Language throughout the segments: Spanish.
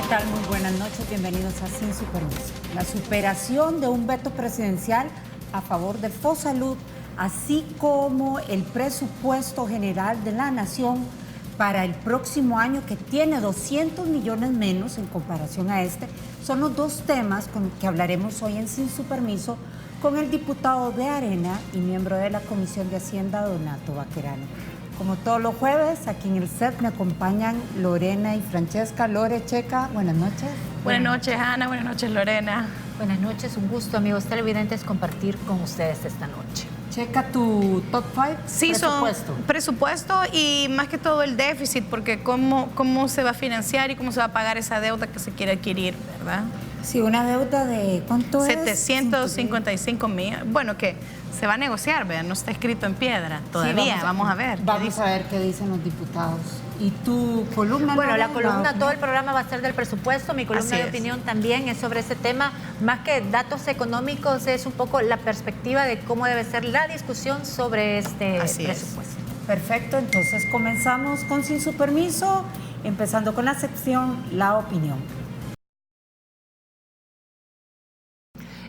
tal? Muy buenas noches, bienvenidos a Sin Su Permiso. La superación de un veto presidencial a favor de FOSalud, así como el presupuesto general de la Nación para el próximo año, que tiene 200 millones menos en comparación a este, son los dos temas con los que hablaremos hoy en Sin Su Permiso con el diputado de Arena y miembro de la Comisión de Hacienda, Donato Baquerano. Como todos los jueves, aquí en el set me acompañan Lorena y Francesca. Lore, Checa, buenas noches. Buenas noches, Ana. Buenas noches, Lorena. Buenas noches, un gusto, amigos televidentes, compartir con ustedes esta noche. Checa, tu top 5. Sí, presupuesto. Son presupuesto y más que todo el déficit, porque cómo se va a financiar y cómo se va a pagar esa deuda que se quiere adquirir, ¿verdad? Sí, una deuda de ¿cuánto es? 755 millones. Bueno, que se va a negociar, vean, no está escrito en piedra todavía. Sí, vamos a ver. Vamos a ver qué dicen los diputados. ¿Y tu columna? Bueno, la columna, todo el programa va a ser del presupuesto. Mi columna de opinión también es sobre ese tema. Más que datos económicos, es un poco la perspectiva de cómo debe ser la discusión sobre este presupuesto. Perfecto, entonces comenzamos con Sin Su Permiso, empezando con la sección La Opinión.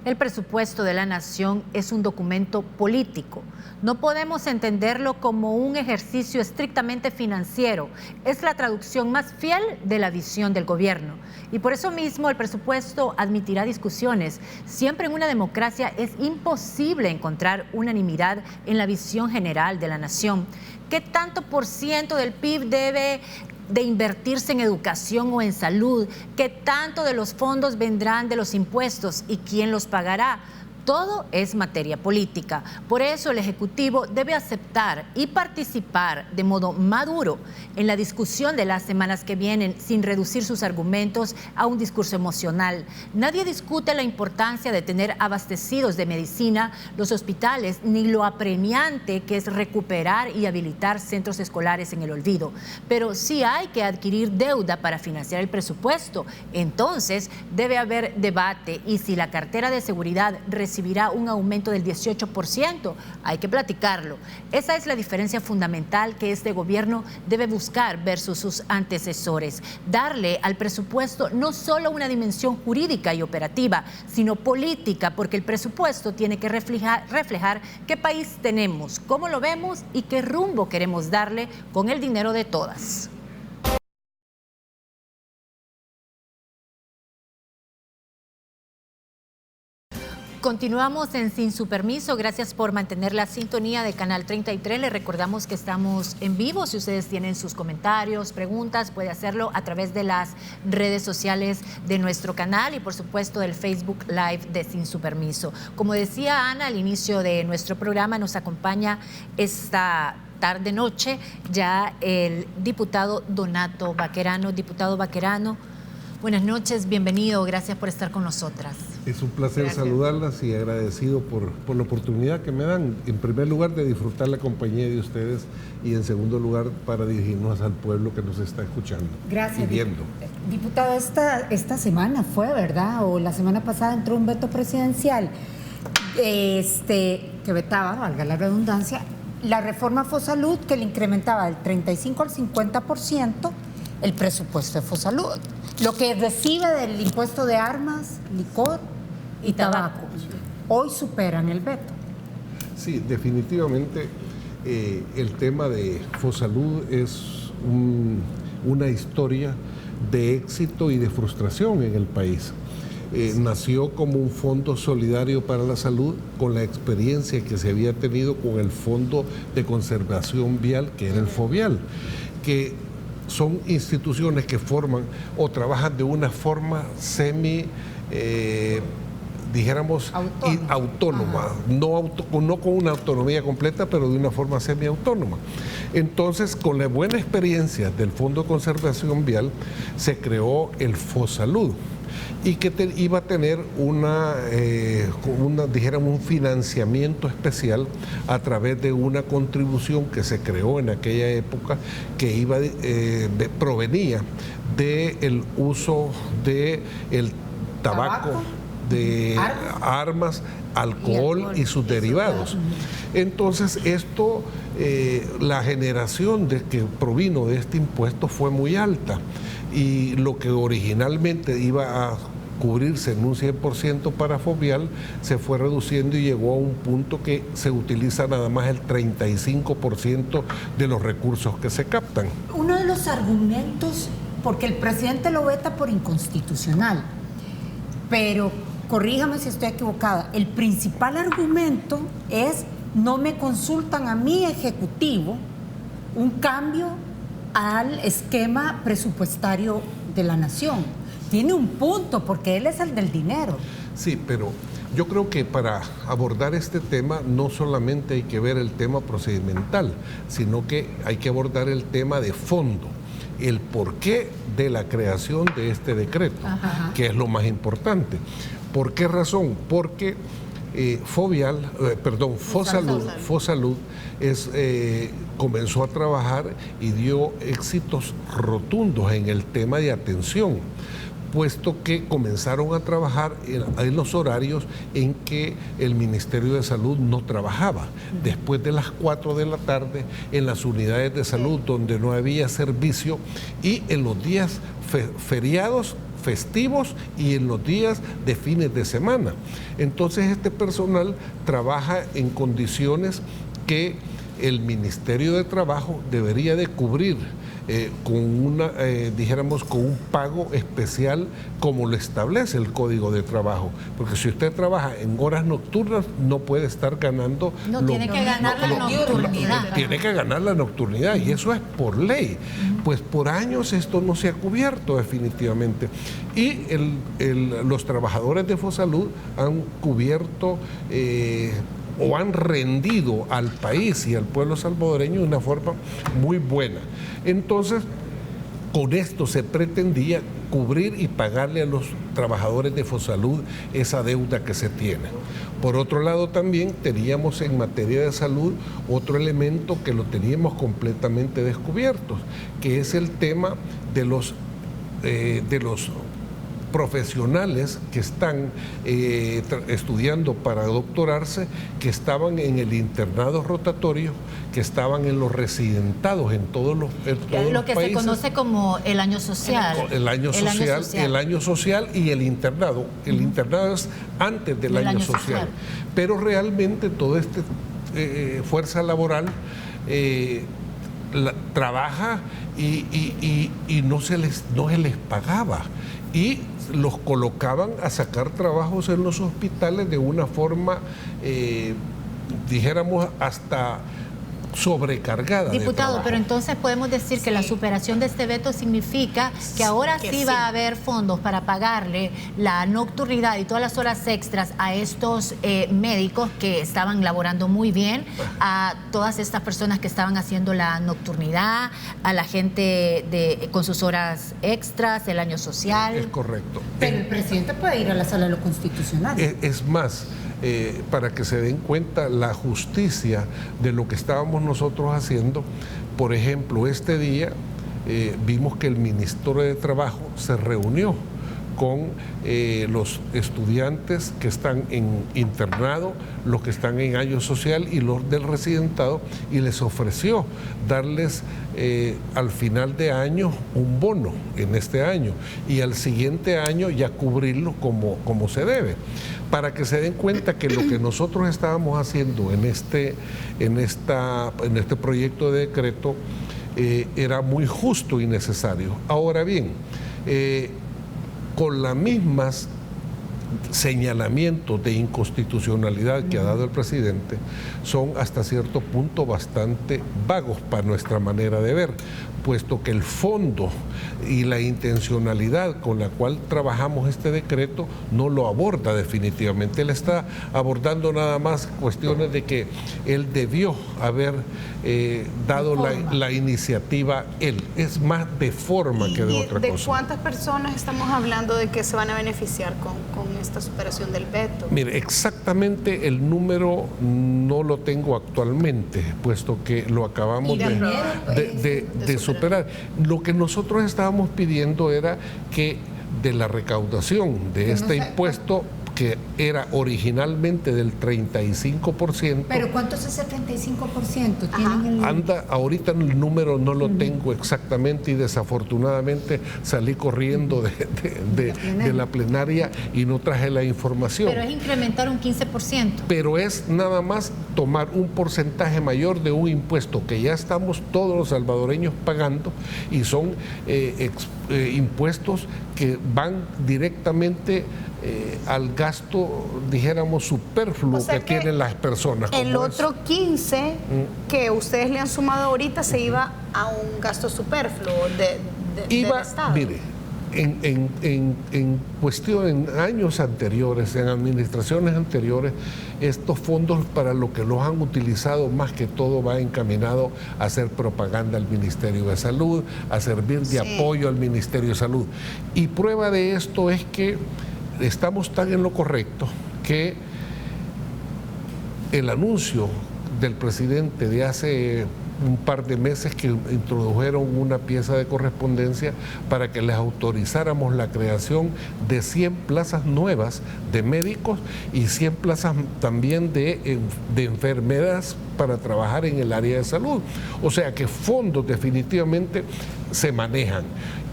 El presupuesto de la Nación es un documento político. No podemos entenderlo como un ejercicio estrictamente financiero. Es la traducción más fiel de la visión del gobierno. Y por eso mismo el presupuesto admitirá discusiones. Siempre en una democracia es imposible encontrar unanimidad en la visión general de la nación. ¿Qué tanto por ciento del PIB debe de invertirse en educación o en salud? ¿Qué tanto de los fondos vendrán de los impuestos y quién los pagará? Todo es materia política. Por eso el Ejecutivo debe aceptar y participar de modo maduro en la discusión de las semanas que vienen, sin reducir sus argumentos a un discurso emocional. Nadie discute la importancia de tener abastecidos de medicina los hospitales, ni lo apremiante que es recuperar y habilitar centros escolares en el olvido. Pero sí hay que adquirir deuda para financiar el presupuesto. Entonces debe haber debate, y si la cartera de seguridad recibirá un aumento del 18%, hay que platicarlo. Esa es la diferencia fundamental que este gobierno debe buscar versus sus antecesores. Darle al presupuesto no solo una dimensión jurídica y operativa, sino política, porque el presupuesto tiene que reflejar qué país tenemos, cómo lo vemos y qué rumbo queremos darle con el dinero de todas. Continuamos en Sin Su Permiso. Gracias por mantener la sintonía de Canal 33. Les recordamos que estamos en vivo. Si ustedes tienen sus comentarios, preguntas, puede hacerlo a través de las redes sociales de nuestro canal y por supuesto del Facebook Live de Sin Su Permiso. Como decía Ana al inicio de nuestro programa, nos acompaña esta tarde-noche ya el diputado Donato Baquerano. Diputado Baquerano, buenas noches, bienvenido, gracias por estar con nosotras. Es un placer saludarlas y agradecido por la oportunidad que me dan, en primer lugar, de disfrutar la compañía de ustedes y en segundo lugar, para dirigirnos al pueblo que nos está escuchando. Gracias, y viendo. Diputado, esta semana fue, ¿verdad? O la semana pasada entró un veto presidencial que vetaba, valga la redundancia, la reforma FOSalud, que le incrementaba del 35 al 50% el presupuesto de FOSalud, lo que recibe del impuesto de armas, licor y tabaco. Hoy superan el veto. Sí, definitivamente el tema de FOSalud es una historia de éxito y de frustración en el país. Nació como un fondo solidario para la salud, con la experiencia que se había tenido con el Fondo de Conservación Vial, que era el FOVIAL, que son instituciones que forman o trabajan de una forma dijéramos, autónoma, no con una autonomía completa, pero de una forma semiautónoma. Entonces, con la buena experiencia del Fondo de Conservación Vial, se creó el FOSalud, y que iba a tener dijéramos, un financiamiento especial a través de una contribución que se creó en aquella época, que provenía del uso del tabaco, de armas, alcohol y sus derivados. Entonces la generación que provino de este impuesto fue muy alta. y lo que originalmente iba a cubrirse en un 100% para Fovial se fue reduciendo y llegó a un punto que se utiliza nada más el 35% de los recursos que se captan. Uno de los argumentos, porque el presidente lo veta por inconstitucional, pero corríjame si estoy equivocada, el principal argumento es: no me consultan a mi ejecutivo un cambio al esquema presupuestario de la nación. Tiene un punto, porque él es el del dinero. Sí, pero yo creo que para abordar este tema no solamente hay que ver el tema procedimental, sino que hay que abordar el tema de fondo, el porqué de la creación de este decreto, que es lo más importante. ¿Por qué razón? Porque Fosalud comenzó a trabajar y dio éxitos rotundos en el tema de atención, puesto que comenzaron a trabajar en los horarios en que el Ministerio de Salud no trabajaba, después de las 4 de la tarde en las unidades de salud donde no había servicio, y en los días feriados, festivos y en los días de fines de semana. Entonces este personal trabaja en condiciones que el Ministerio de Trabajo debería de cubrir con un pago especial, como lo establece el Código de Trabajo, porque si usted trabaja en horas nocturnas no puede estar ganando. Tiene que ganar la nocturnidad. Tiene que ganar la nocturnidad, y eso es por ley. Pues por años esto no se ha cubierto definitivamente, y los trabajadores de Fosalud han cubierto o han rendido al país y al pueblo salvadoreño de una forma muy buena. Entonces, con esto se pretendía cubrir y pagarle a los trabajadores de Fosalud esa deuda que se tiene. Por otro lado, también teníamos en materia de salud otro elemento que lo teníamos completamente descubierto, que es el tema de los profesionales que están estudiando para doctorarse, que estaban en el internado rotatorio, que estaban en los residentados en todos los países. Lo que se conoce como el año social. El año social y el internado. El internado es antes del año social. Pero realmente toda esta fuerza laboral trabaja y no se les pagaba, y los colocaban a sacar trabajos en los hospitales de una forma, dijéramos, hasta sobrecargada. Diputado, pero entonces podemos decir que la superación de este veto significa que ahora sí va a haber fondos para pagarle la nocturnidad y todas las horas extras a estos médicos que estaban laborando muy bien, a todas estas personas que estaban haciendo la nocturnidad, a la gente con sus horas extras, el año social. Es correcto. Pero el presidente puede ir a la Sala de lo Constitucional. Es más, para que se den cuenta la justicia de lo que estábamos nosotros haciendo. Por ejemplo, este día vimos que el Ministerio de Trabajo se reunió con los estudiantes que están en internado, los que están en año social y los del residentado, y les ofreció darles al final de año un bono en este año, y al siguiente año ya cubrirlo como se debe, para que se den cuenta que lo que nosotros estábamos haciendo en este proyecto de decreto era muy justo y necesario. Ahora bien, con las mismas señalamientos de inconstitucionalidad que ha dado el presidente, son hasta cierto punto bastante vagos para nuestra manera de ver, puesto que el fondo y la intencionalidad con la cual trabajamos este decreto no lo aborda definitivamente. Él está abordando nada más cuestiones de que él debió haber dado la iniciativa él. Es más de forma que de otra cosa. ¿De cuántas personas estamos hablando de que se van a beneficiar con esta superación del veto? Mire, exactamente el número no lo tengo actualmente, puesto que lo acabamos de superar. Lo que nosotros estábamos pidiendo era que de la recaudación de este impuesto, que era originalmente del 35%. ¿Pero cuánto es ese 35%? ¿Tienen Anda, ahorita el número no lo tengo exactamente y desafortunadamente salí corriendo de la plenaria y no traje la información. Pero es incrementar un 15%. Pero es nada más tomar un porcentaje mayor de un impuesto que ya estamos todos los salvadoreños pagando y son impuestos que van directamente al gasto, dijéramos, superfluo que tienen las personas. El otro 15 que ustedes le han sumado ahorita se iba a un gasto superfluo del Estado. Mire, en cuestión, en años anteriores, en administraciones anteriores, estos fondos para lo que los han utilizado más que todo va encaminado a hacer propaganda al Ministerio de Salud, a servir de apoyo al Ministerio de Salud. Y prueba de esto es que estamos tan en lo correcto que el anuncio del presidente de hace un par de meses que introdujeron una pieza de correspondencia para que les autorizáramos la creación de 100 plazas nuevas de médicos y 100 plazas también de enfermeras para trabajar en el área de salud. O sea que fondos definitivamente se manejan.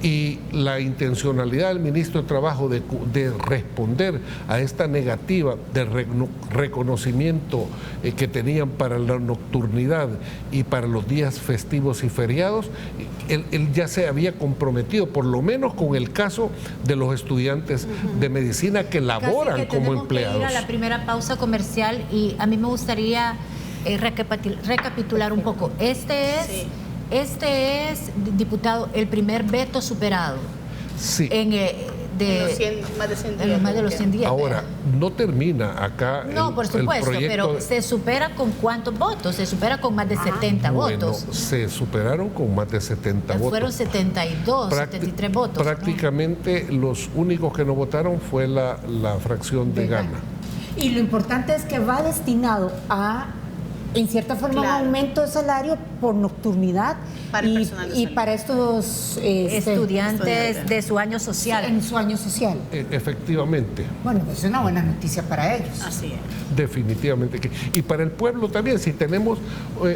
Y la intencionalidad del ministro de Trabajo de responder a esta negativa de reconocimiento que tenían para la nocturnidad y para los días festivos y feriados, él ya se había comprometido, por lo menos con el caso de los estudiantes de medicina que laboran como empleados. Que ir a la primera pausa comercial y a mí me gustaría recapitular un poco. Este es, diputado, el primer veto superado. Sí. Más de los 100 días. Ahora, no termina acá. No, por supuesto, pero ¿se supera con cuántos votos? Se supera con más de 70 votos. Se superaron con más de 70 votos. Fueron 72, 73 votos. Prácticamente los únicos que no votaron fue la fracción de Gana. Y lo importante es que va destinado a, en cierta forma, un aumento de salario por nocturnidad para el personal de y salud. para estos estudiantes de su año social. En su año social. Efectivamente. Bueno, pues es una buena noticia para ellos. Así es. Definitivamente. Y para el pueblo también, si tenemos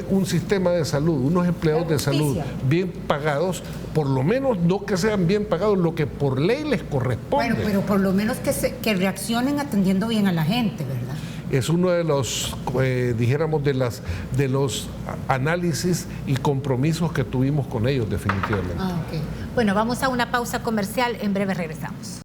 un sistema de salud, unos empleados de salud bien pagados, por lo menos no que sean bien pagados lo que por ley les corresponde. Bueno, pero por lo menos que reaccionen atendiendo bien a la gente, ¿verdad? Es uno de los, dijéramos, de los análisis y compromisos que tuvimos con ellos, definitivamente. Okay. Bueno, vamos a una pausa comercial, en breve regresamos.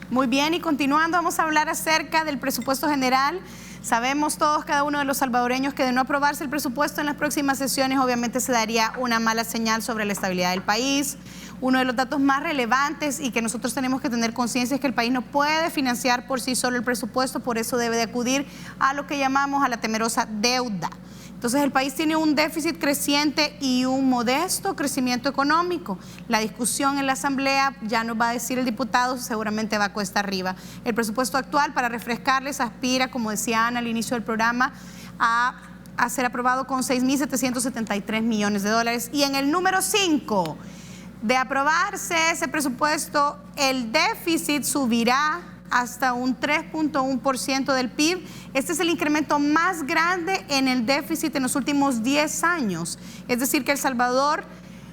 Muy bien, y continuando, vamos a hablar acerca del presupuesto general. Sabemos todos, cada uno de los salvadoreños, que de no aprobarse el presupuesto en las próximas sesiones, obviamente se daría una mala señal sobre la estabilidad del país. Uno de los datos más relevantes y que nosotros tenemos que tener conciencia es que el país no puede financiar por sí solo el presupuesto, por eso debe de acudir a lo que llamamos a la temerosa deuda. Entonces el país tiene un déficit creciente y un modesto crecimiento económico. La discusión en la Asamblea, ya nos va a decir el diputado, seguramente va cuesta arriba. El presupuesto actual, para refrescarles, aspira, como decía Ana al inicio del programa, a ser aprobado con 6.773 millones de dólares. Y en el número 5, de aprobarse ese presupuesto, el déficit subirá hasta un 3.1% del PIB. Este es el incremento más grande en el déficit en los últimos 10 años. Es decir, que El Salvador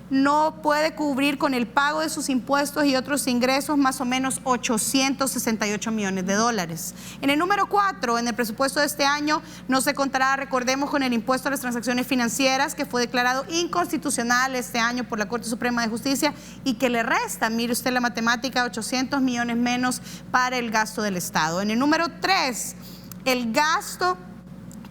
no puede cubrir con el pago de sus impuestos y otros ingresos más o menos 868 millones de dólares. En el número 4, en el presupuesto de este año, no se contará, recordemos, con el impuesto a las transacciones financieras, que fue declarado inconstitucional este año por la Corte Suprema de Justicia y que le resta, mire usted la matemática, 800 millones menos para el gasto del Estado. En el número 3, el gasto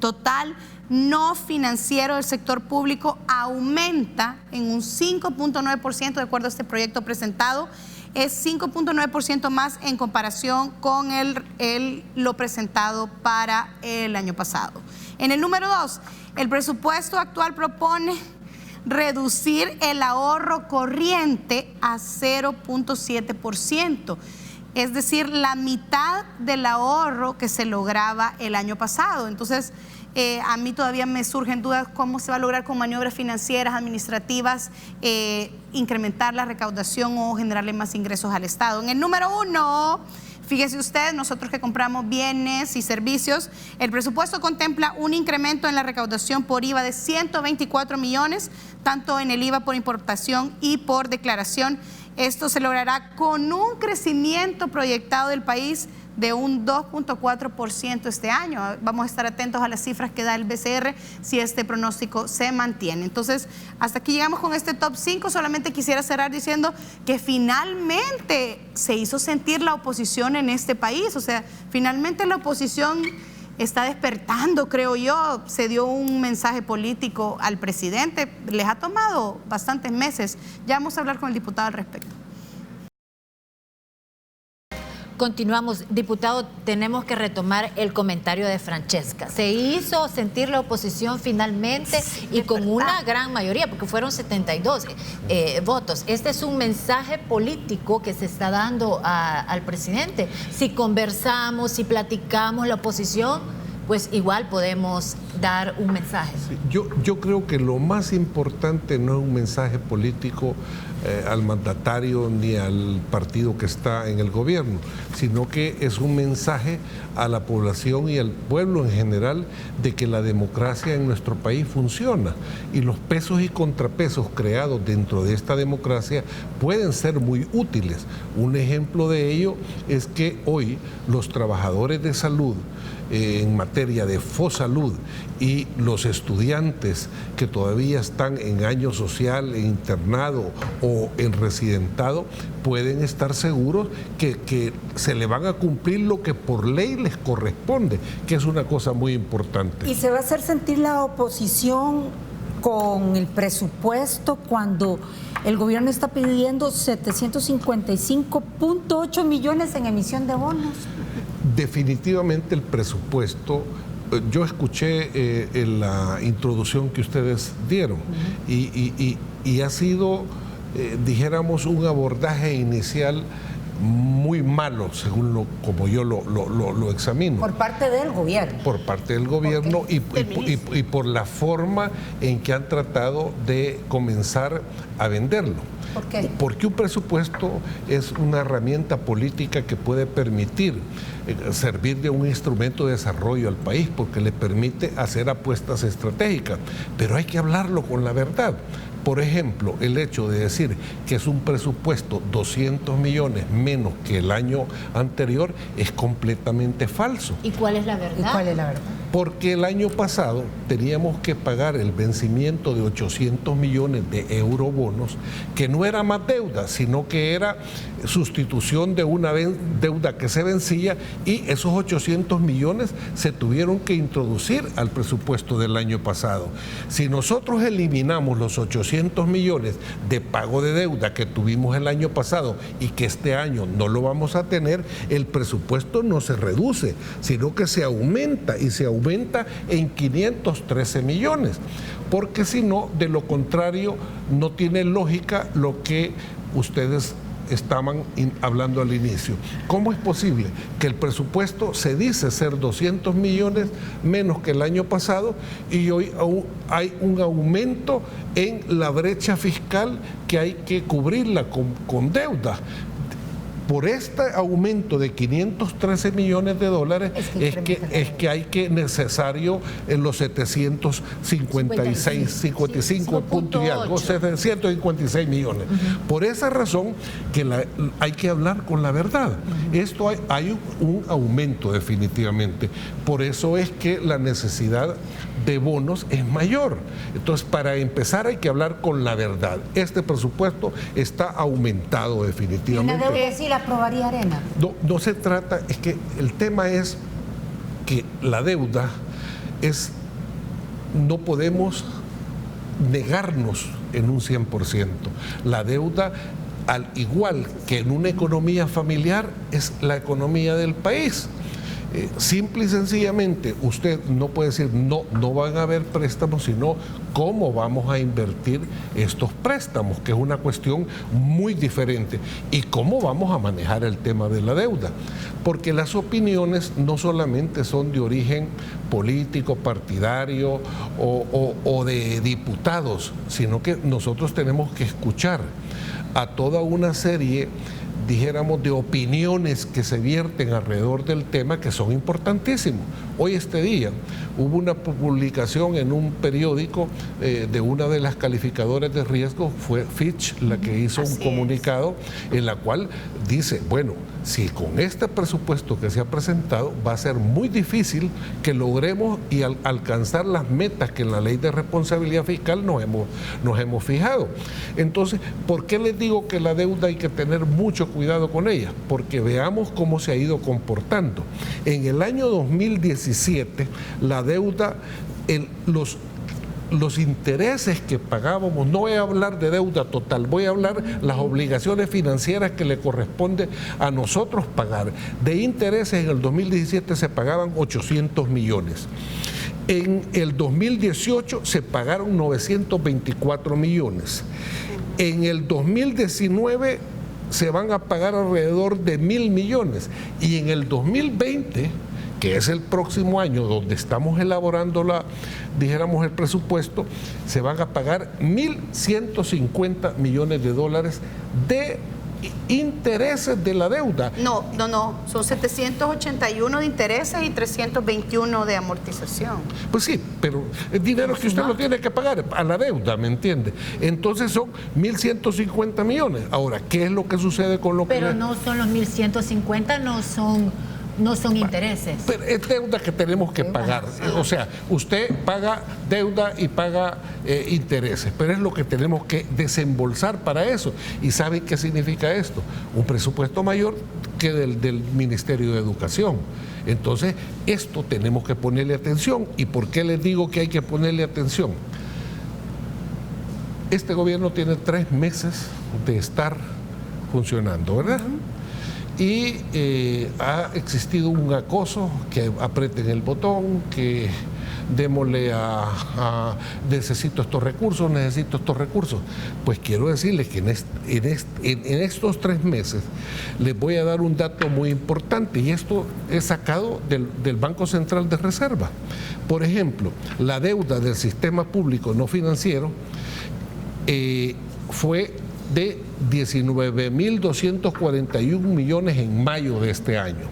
total no financiero del sector público aumenta en un 5.9% de acuerdo a este proyecto presentado. Es 5.9% más en comparación con lo presentado para el año pasado. En el número 2, el presupuesto actual propone reducir el ahorro corriente a 0.7%. Es decir, la mitad del ahorro que se lograba el año pasado. Entonces, A mí todavía me surgen dudas cómo se va a lograr con maniobras financieras, administrativas, incrementar la recaudación o generarle más ingresos al Estado. En el número 1, fíjese usted, nosotros que compramos bienes y servicios, el presupuesto contempla un incremento en la recaudación por IVA de 124 millones, tanto en el IVA por importación y por declaración. Esto se logrará con un crecimiento proyectado del país de un 2.4% este año. Vamos a estar atentos a las cifras que da el BCR si este pronóstico se mantiene. Entonces, hasta aquí llegamos con este top 5. Solamente quisiera cerrar diciendo que finalmente se hizo sentir la oposición en este país. O sea, finalmente la oposición está despertando, creo yo. Se dio un mensaje político al presidente. Les ha tomado bastantes meses. Ya vamos a hablar con el diputado al respecto. Continuamos, diputado, tenemos que retomar el comentario de Francesca. Se hizo sentir la oposición finalmente y con una gran mayoría, porque fueron 72 votos. Este es un mensaje político que se está dando al presidente. Si conversamos, si platicamos la oposición, pues igual podemos dar un mensaje. Sí, yo creo que lo más importante no es un mensaje político al mandatario ni al partido que está en el gobierno, sino que es un mensaje a la población y al pueblo en general de que la democracia en nuestro país funciona y los pesos y contrapesos creados dentro de esta democracia pueden ser muy útiles. Un ejemplo de ello es que hoy los trabajadores de salud en materia de FOSalud y los estudiantes que todavía están en año social, en internado o en residentado, pueden estar seguros que se le van a cumplir lo que por ley les corresponde, que es una cosa muy importante. ¿Y se va a hacer sentir la oposición con el presupuesto cuando el gobierno está pidiendo 755.8 millones en emisión de bonos? Definitivamente el presupuesto, yo escuché en la introducción que ustedes dieron y ha sido, dijéramos, un abordaje inicial muy malo, según como yo lo examino. Por parte del gobierno. Por parte del gobierno y por la forma en que han tratado de comenzar a venderlo. ¿Por qué? Porque un presupuesto es una herramienta política que puede permitir servir de un instrumento de desarrollo al país, porque le permite hacer apuestas estratégicas, pero hay que hablarlo con la verdad. Por ejemplo, el hecho de decir que es un presupuesto 200 millones menos que el año anterior es completamente falso. ¿Y cuál es la verdad? ¿Y cuál es la verdad? Porque el año pasado teníamos que pagar el vencimiento de 800 millones de eurobonos, que no era más deuda, sino que era sustitución de una deuda que se vencía, y esos 800 millones se tuvieron que introducir al presupuesto del año pasado. Si nosotros eliminamos los 800 millones de pago de deuda que tuvimos el año pasado y que este año no lo vamos a tener, el presupuesto no se reduce, sino que se aumenta, y se aumenta en 513 millones, porque si no, de lo contrario, no tiene lógica lo que ustedes estaban hablando al inicio. ¿Cómo es posible que el presupuesto se dice ser 200 millones menos que el año pasado y hoy hay un aumento en la brecha fiscal que hay que cubrirla con deuda? Por este aumento de 513 millones de dólares es que hay que necesario en los 755 puntos y algo, 756 millones. Por esa razón que hay que hablar con la verdad. Esto hay un aumento definitivamente. Por eso es que la necesidad de bonos es mayor. Entonces, para empezar hay que hablar con la verdad. Este presupuesto está aumentado definitivamente. ¿Una deuda sí la aprobaría Arena? No se trata, es que el tema es que la deuda es, no podemos negarnos en un 100%. La deuda, al igual que en una economía familiar, es la economía del país. Simple y sencillamente, usted no puede decir no van a haber préstamos, sino cómo vamos a invertir estos préstamos, que es una cuestión muy diferente, y cómo vamos a manejar el tema de la deuda, porque las opiniones no solamente son de origen político, partidario o de diputados, sino que nosotros tenemos que escuchar a toda una serie, dijéramos, de opiniones que se vierten alrededor del tema, que son importantísimos. Hoy, este día, hubo una publicación en un periódico de una de las calificadoras de riesgo, fue Fitch la que hizo un comunicado en la cual dice, bueno, si con este presupuesto que se ha presentado va a ser muy difícil que logremos y alcanzar las metas que en la ley de responsabilidad fiscal nos hemos fijado. Entonces, ¿por qué les digo que la deuda hay que tener mucho cuidado con ella? Porque veamos cómo se ha ido comportando. En el año 2017, la deuda, los intereses que pagábamos, no voy a hablar de deuda total, voy a hablar las obligaciones financieras que le corresponde a nosotros pagar. De intereses en el 2017 se pagaban 800 millones. En el 2018 se pagaron 924 millones. En el 2019 se van a pagar alrededor de 1.000 millones. Y en el 2020, que es el próximo año donde estamos elaborando el presupuesto, se van a pagar 1.150 millones de dólares de intereses de la deuda. No, son 781 de intereses y 321 de amortización. Pues sí, pero es dinero que usted lo tiene que pagar a la deuda, ¿me entiende? Entonces son 1.150 millones. Ahora, ¿qué es lo que sucede con lo que... Pero no son los 1.150, no son intereses. Pero es deuda que tenemos que pagar. O sea, usted paga deuda y paga intereses, pero es lo que tenemos que desembolsar para eso. ¿Y saben qué significa esto? Un presupuesto mayor que del Ministerio de Educación. Entonces, esto tenemos que ponerle atención. ¿Y por qué les digo que hay que ponerle atención? Este gobierno tiene 3 meses de estar funcionando, ¿verdad? Y ha existido un acoso, que aprieten el botón, que démosle necesito estos recursos. Pues quiero decirles que en estos 3 meses les voy a dar un dato muy importante, y esto es sacado del Banco Central de Reserva. Por ejemplo, la deuda del sistema público no financiero fue de 19.241 millones en mayo de este año.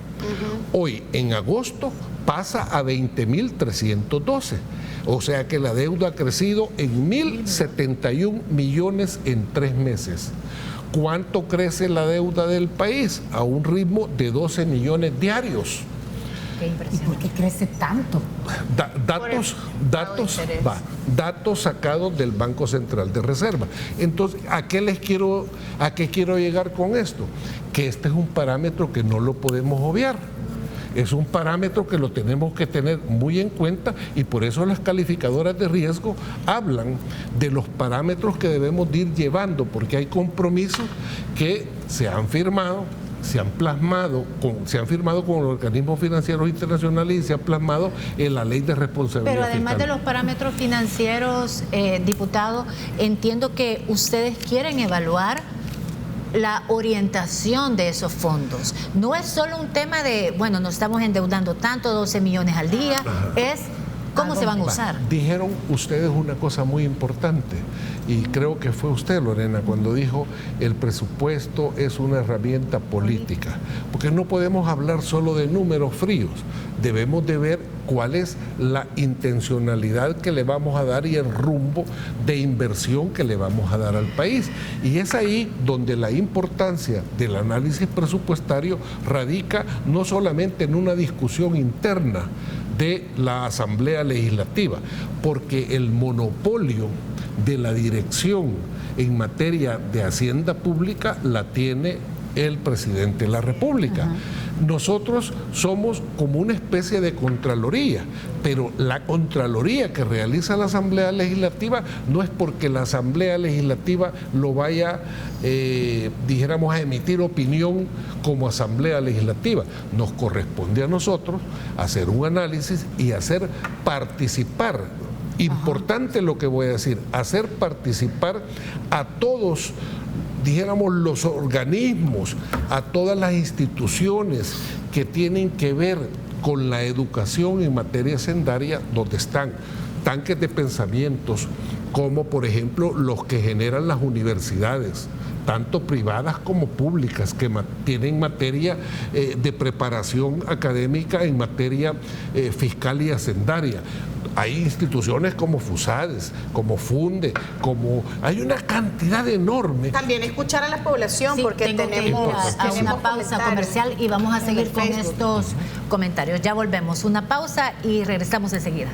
Hoy, en agosto, pasa a 20.312. O sea que la deuda ha crecido en 1.071 millones en 3 meses. ¿Cuánto crece la deuda del país? A un ritmo de 12 millones diarios. ¿Y por qué crece tanto? Datos sacados del Banco Central de Reserva. Entonces, ¿a qué quiero llegar con esto? Que este es un parámetro que no lo podemos obviar. Es un parámetro que lo tenemos que tener muy en cuenta, y por eso las calificadoras de riesgo hablan de los parámetros que debemos de ir llevando, porque hay compromisos que se han firmado, se han firmado con los organismos financieros internacionales y se han plasmado en la ley de responsabilidad fiscal. Pero además de los parámetros financieros, diputado, entiendo que ustedes quieren evaluar la orientación de esos fondos. No es solo un tema de, bueno, nos estamos endeudando tanto, 12 millones al día, es cómo se van a usar. Dijeron ustedes una cosa muy importante, y creo que fue usted, Lorena, cuando dijo el presupuesto es una herramienta política, porque no podemos hablar solo de números fríos, debemos de ver cuál es la intencionalidad que le vamos a dar y el rumbo de inversión que le vamos a dar al país. Y es ahí donde la importancia del análisis presupuestario radica no solamente en una discusión interna de la Asamblea Legislativa, porque el monopolio de la dirección en materia de hacienda pública la tiene el presidente de la República. Nosotros somos como una especie de Contraloría, pero la Contraloría que realiza la Asamblea Legislativa no es porque la Asamblea Legislativa lo vaya, dijéramos, a emitir opinión como Asamblea Legislativa. Nos corresponde a nosotros hacer un análisis y hacer participar. Importante lo que voy a decir, hacer participar a todos, dijéramos, los organismos, a todas las instituciones que tienen que ver con la educación en materia sendaria, donde están tanques de pensamientos, como por ejemplo los que generan las universidades, tanto privadas como públicas, que tienen materia de preparación académica en materia fiscal y hacendaria. Hay instituciones como FUSADES, como FUNDE, hay una cantidad enorme. También escuchar a la población, sí, porque tenemos una pausa comercial y vamos a seguir con estos comentarios. Ya volvemos, una pausa y regresamos enseguida.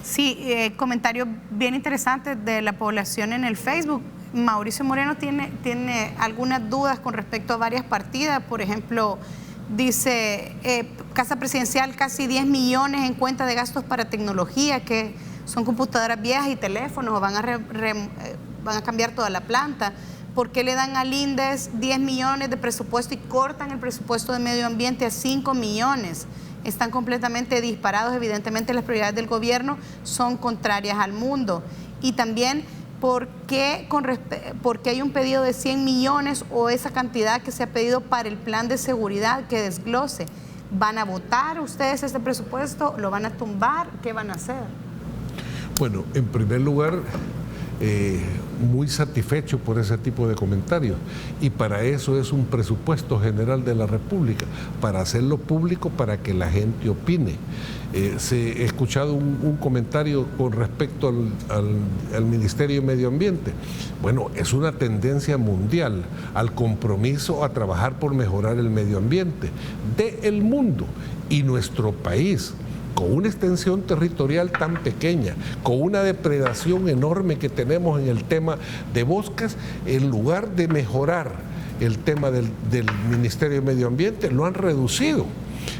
Sí, comentarios bien interesantes de la población en el Facebook. Mauricio Moreno tiene algunas dudas con respecto a varias partidas. Por ejemplo, dice, Casa Presidencial, casi 10 millones en cuenta de gastos para tecnología, que son computadoras viejas y teléfonos, o van a cambiar toda la planta. ¿Por qué le dan al INDES 10 millones de presupuesto y cortan el presupuesto de medio ambiente a 5 millones? Están completamente disparados. Evidentemente las prioridades del gobierno son contrarias al mundo. Y también, ¿por qué hay un pedido de 100 millones o esa cantidad que se ha pedido para el plan de seguridad que desglose? ¿Van a votar ustedes este presupuesto? ¿Lo van a tumbar? ¿Qué van a hacer? Bueno, en primer lugar, muy satisfecho por ese tipo de comentarios, y para eso es un presupuesto general de la República, para hacerlo público, para que la gente opine. He escuchado un comentario con respecto al Ministerio de Medio Ambiente. Bueno, es una tendencia mundial al compromiso a trabajar por mejorar el medio ambiente del mundo, y nuestro país, con una extensión territorial tan pequeña, con una depredación enorme que tenemos en el tema de bosques, en lugar de mejorar el tema del Ministerio de Medio Ambiente, lo han reducido.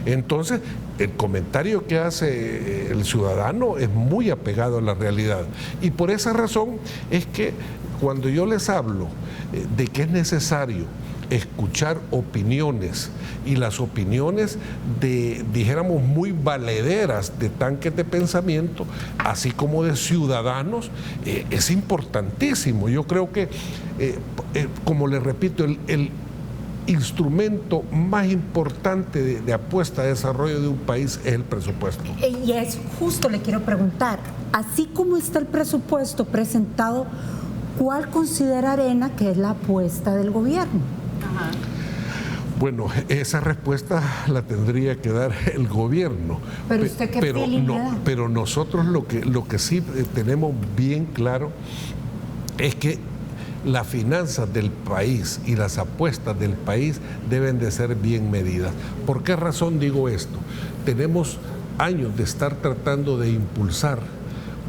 Entonces, el comentario que hace el ciudadano es muy apegado a la realidad. Y por esa razón es que cuando yo les hablo de que es necesario escuchar opiniones, y las opiniones dijéramos, muy valederas de tanques de pensamiento, así como de ciudadanos, es importantísimo. Yo creo que, como les repito, el instrumento más importante de apuesta a desarrollo de un país es el presupuesto. Y es justo, le quiero preguntar, así como está el presupuesto presentado, ¿cuál considera Arena que es la apuesta del gobierno? Ajá. Bueno, esa respuesta la tendría que dar el gobierno. Pero usted qué feeling le da? Pero nosotros lo que sí tenemos bien claro es que las finanzas del país y las apuestas del país deben de ser bien medidas. ¿Por qué razón digo esto? Tenemos años de estar tratando de impulsar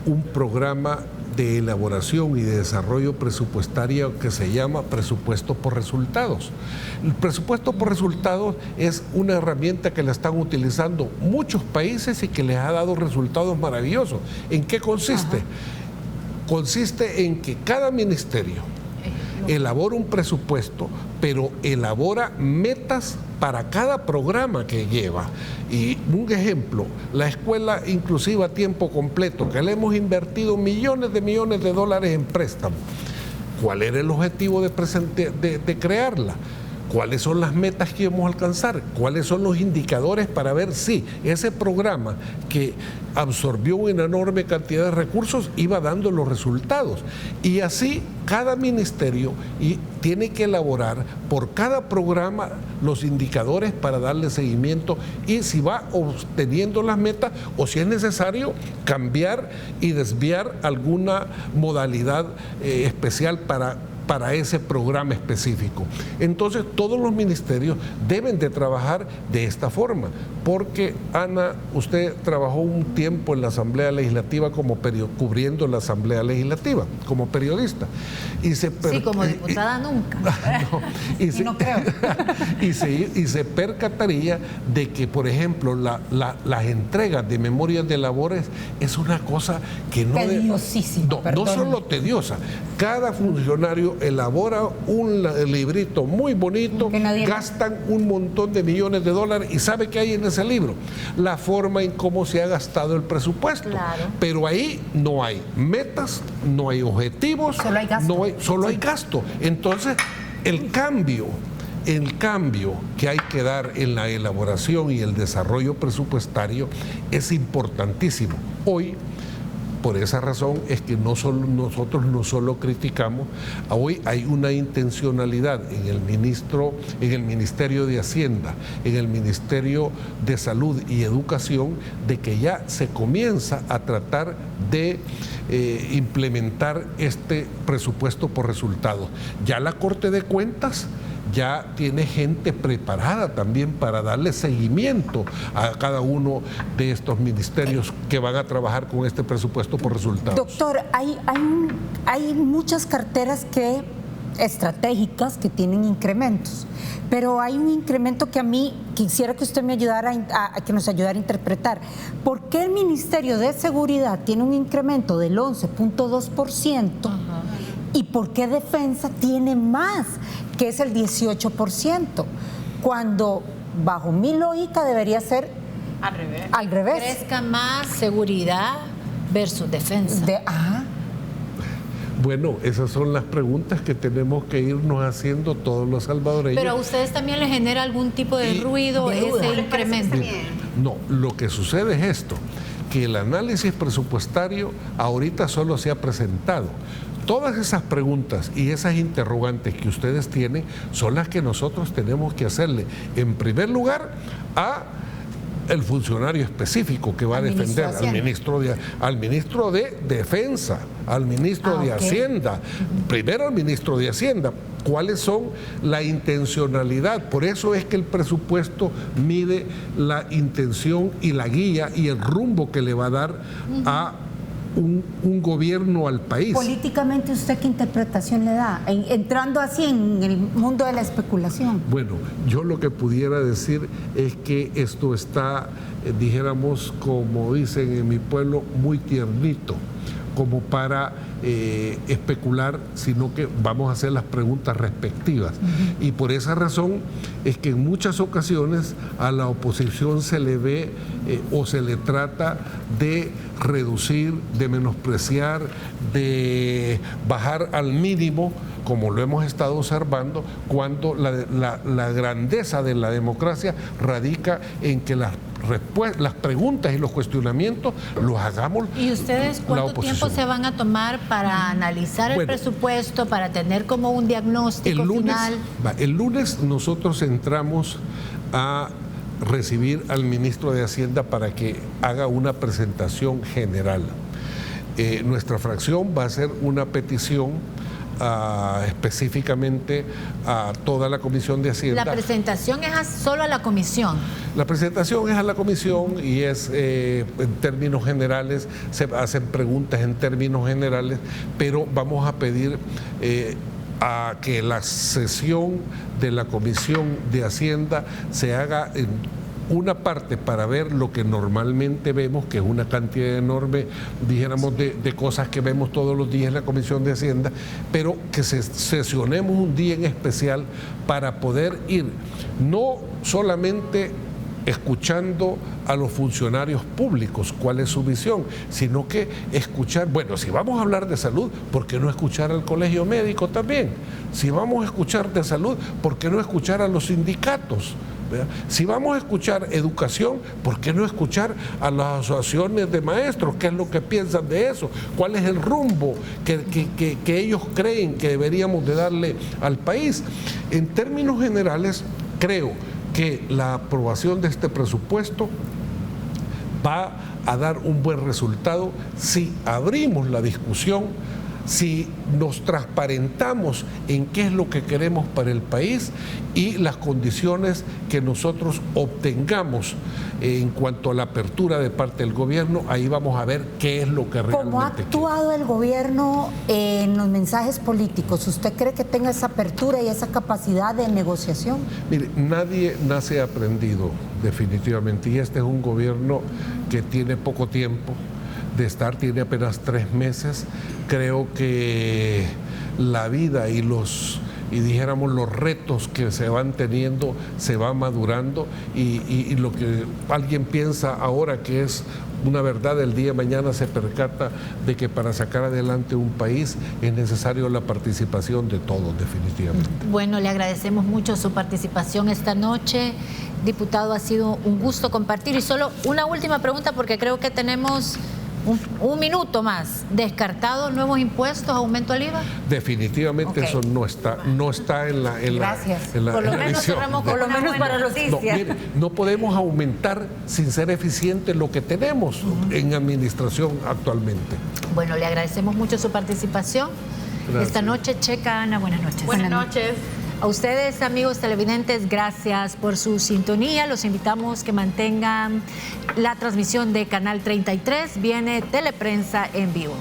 un programa de elaboración y de desarrollo presupuestario que se llama presupuesto por resultados. El presupuesto por resultados es una herramienta que la están utilizando muchos países y que les ha dado resultados maravillosos. ¿En qué consiste? Ajá. Consiste en que cada ministerio elabora un presupuesto, pero elabora metas para cada programa que lleva. Y un ejemplo, la escuela inclusiva a tiempo completo, que le hemos invertido millones de dólares en préstamos. ¿Cuál era el objetivo de crearla? ¿Cuáles son las metas que íbamos a alcanzar? ¿Cuáles son los indicadores para ver si ese programa que absorbió una enorme cantidad de recursos iba dando los resultados? Y así cada ministerio tiene que elaborar por cada programa los indicadores para darle seguimiento y si va obteniendo las metas o si es necesario cambiar y desviar alguna modalidad especial para para ese programa específico. Entonces, todos los ministerios deben de trabajar de esta forma, porque, Ana, usted trabajó un tiempo en la Asamblea Legislativa cubriendo la Asamblea Legislativa, como periodista. Sí, como diputada nunca. No, no creo. y se percataría de que, por ejemplo, las entregas de memorias de labores es una cosa que no... Tediosísima, no solo tediosa. Cada funcionario elabora un librito muy bonito, gastan un montón de millones de dólares y ¿sabe qué hay en ese libro? La forma en cómo se ha gastado el presupuesto. Claro. Pero ahí no hay metas, no hay objetivos, solo hay gasto. Solo hay gasto. Entonces, el cambio que hay que dar en la elaboración y el desarrollo presupuestario es importantísimo. Hoy, por esa razón es que nosotros no solo criticamos, hoy hay una intencionalidad en el Ministerio de Hacienda, en el Ministerio de Salud y Educación, de que ya se comienza a tratar de implementar este presupuesto por resultados. Ya la Corte de Cuentas ya tiene gente preparada también para darle seguimiento a cada uno de estos ministerios que van a trabajar con este presupuesto por resultados. Doctor, hay muchas carteras estratégicas que tienen incrementos, pero hay un incremento que a mí quisiera que usted me ayudara que nos ayudara a interpretar. ¿Por qué el Ministerio de Seguridad tiene un incremento del 11.2%? ¿Y por qué Defensa tiene más, que es el 18%? Cuando, bajo mi lógica, debería ser al revés. Crezca más seguridad versus defensa. Bueno, esas son las preguntas que tenemos que irnos haciendo todos los salvadoreños. Pero a ustedes también les genera algún tipo de ruido ese incremento. No, lo que sucede es esto, que el análisis presupuestario ahorita solo se ha presentado. Todas esas preguntas y esas interrogantes que ustedes tienen son las que nosotros tenemos que hacerle, en primer lugar, a el funcionario específico que va a defender al ministro de Defensa, al ministro de Hacienda, primero al ministro de Hacienda. ¿Cuáles son la intencionalidad? Por eso es que el presupuesto mide la intención y la guía y el rumbo que le va a dar a un gobierno al país. Políticamente, ¿usted qué interpretación le da? Entrando así en el mundo de la especulación. Bueno, yo lo que pudiera decir es que esto está, dijéramos, como dicen en mi pueblo, muy tiernito, como para especular, sino que vamos a hacer las preguntas respectivas. Y por esa razón es que en muchas ocasiones a la oposición se le ve o se le trata de reducir, de menospreciar, de bajar al mínimo, como lo hemos estado observando, cuando la grandeza de la democracia radica en que las preguntas y los cuestionamientos los hagamos. ¿Y ustedes cuánto tiempo se van a tomar para analizar el presupuesto, para tener como un diagnóstico final? El lunes nosotros entramos a recibir al ministro de Hacienda para que haga una presentación general. Nuestra fracción va a hacer una petición específicamente a toda la Comisión de Hacienda. ¿La presentación es solo a la Comisión? La presentación es a la Comisión y es en términos generales, se hacen preguntas en términos generales, pero vamos a pedir a que la sesión de la Comisión de Hacienda se haga en una parte para ver lo que normalmente vemos, que es una cantidad enorme, dijéramos, de cosas que vemos todos los días en la Comisión de Hacienda, pero que sesionemos un día en especial para poder ir no solamente escuchando a los funcionarios públicos cuál es su visión, sino que escuchar, bueno, si vamos a hablar de salud, ¿por qué no escuchar al colegio médico también? Si vamos a escuchar de salud, ¿por qué no escuchar a los sindicatos? Si vamos a escuchar educación, ¿por qué no escuchar a las asociaciones de maestros? ¿Qué es lo que piensan de eso? ¿Cuál es el rumbo que ellos creen que deberíamos de darle al país? En términos generales, creo que la aprobación de este presupuesto va a dar un buen resultado si abrimos la discusión si nos transparentamos en qué es lo que queremos para el país y las condiciones que nosotros obtengamos en cuanto a la apertura de parte del gobierno, ahí vamos a ver qué es lo que realmente ¿Cómo ha actuado el gobierno en los mensajes políticos? ¿Usted cree que tenga esa apertura y esa capacidad de negociación? Mire, nadie nace aprendido, definitivamente, y este es un gobierno que tiene poco tiempo de estar, tiene apenas 3 meses. Creo que la vida y dijéramos los retos que se van teniendo se van madurando y lo que alguien piensa ahora que es una verdad, el día de mañana se percata de que para sacar adelante un país es necesario la participación de todos, definitivamente. Bueno, le agradecemos mucho su participación esta noche. Diputado, ha sido un gusto compartir. Y solo una última pregunta, porque creo que tenemos un minuto más. ¿Descartado nuevos impuestos, aumento al IVA? Definitivamente eso no está en la Gracias. en la Por lo menos visión. cerramos Por lo menos para los No, mire, no podemos aumentar sin ser eficientes lo que tenemos en administración actualmente. Bueno, le agradecemos mucho su participación. Gracias. Esta noche, Checa Ana, buenas noches. Buenas noches. A ustedes, amigos televidentes, gracias por su sintonía. Los invitamos que mantengan la transmisión de Canal 33. Viene Teleprensa en vivo.